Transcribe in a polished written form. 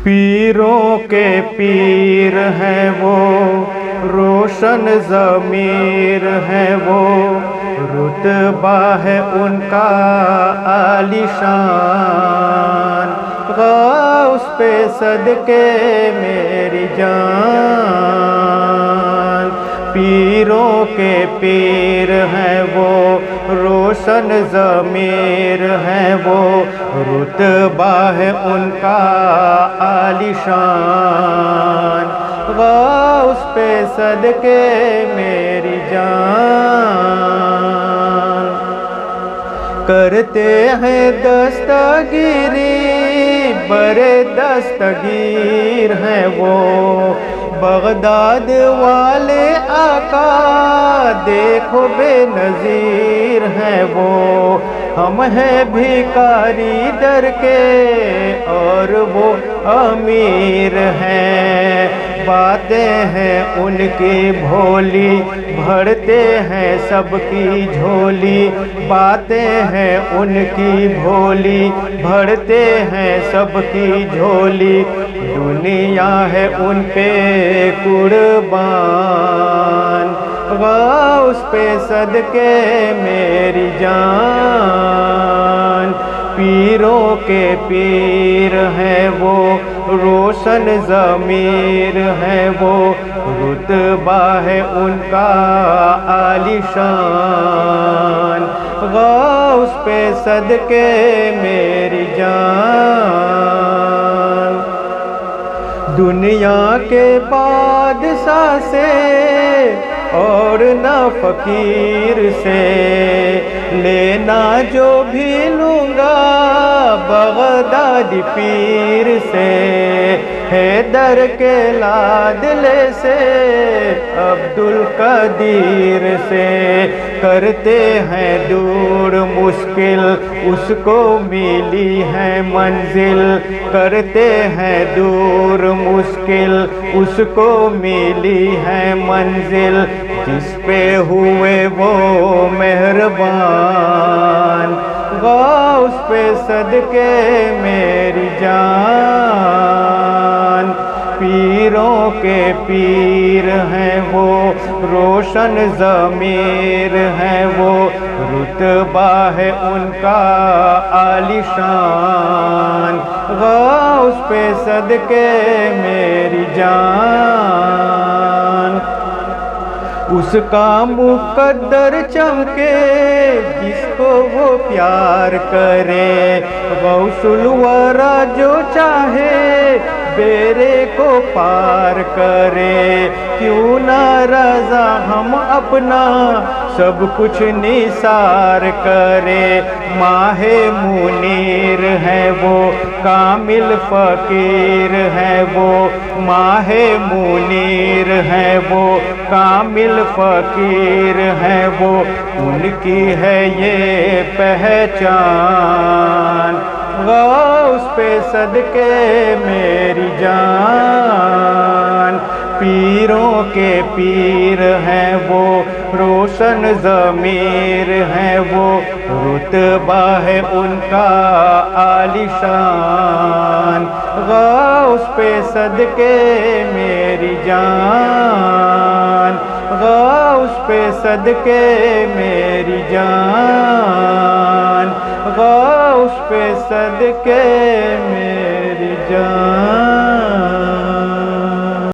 پیروں کے پیر ہیں وہ، روشن ضمیر ہیں وہ، رتبہ ہے ان کا عالی شان، غوث پہ صدقے میری جان۔ پیروں کے پیر ہیں وہ، روشن ضمیر ہیں وہ، رتبہ ہے ان کا عالی شان، غوث پہ صدقے میری جان۔ کرتے ہیں دستگیری، بڑے دستگیر ہیں وہ، بغداد والے آقا دیکھو بے نظیر ہیں وہ، ہم ہیں بھکاری در کے اور وہ امیر ہیں، باتیں ہیں ان کی بھولی بھرتے ہیں سب کی جھولی، باتیں ہیں ان کی بھولی بھرتے ہیں سب کی جھولی، دنیا ہے ان پہ قربان، غوث پہ صدقے میری جان۔ پیروں کے پیر ہیں وہ، روشن ضمیر ہیں وہ، رتبہ ہے ان کا عالی شان، غوث پہ صدقے میری جان۔ دنیا کے بادشاہ سے اور نہ فقیر سے، لینا جو بھی لوں گا بغدادی پیر سے، حیدر کے لادلے سے عبدالقدیر سے، کرتے ہیں دور مشکل اس کو ملی ہے منزل، کرتے ہیں دور مشکل اس کو ملی ہے منزل، جس پہ ہوئے وہ مہربان، غوث پہ صدقے میری جان۔ پیروں کے پیر ہیں وہ، روشن ضمیر ہیں وہ، رتبہ ہے ان کا عالی شان، غوث پہ صدقے میری جان۔ اس کا مقدر چمکے جس کو وہ پیار کرے، غوث الورا جو چاہے بیرے کو پار کرے، کیوں نہ رضا ہم اپنا سب کچھ نثار کرے، ماہ منیر ہے وہ، کامل فقیر ہے وہ، ماہ منیر ہے وہ، کامل فقیر ہے وہ، ان کی ہے یہ پہچان، غوث پہ صدقے میری جان۔ پیروں کے پیر ہیں وہ، روشن ضمیر ہیں وہ، رتبہ ہے ان کا عالی شان، غوث پہ صدقے میری جان، غوث پہ صدقے میری جان، غوث پہ صدقے میری جان۔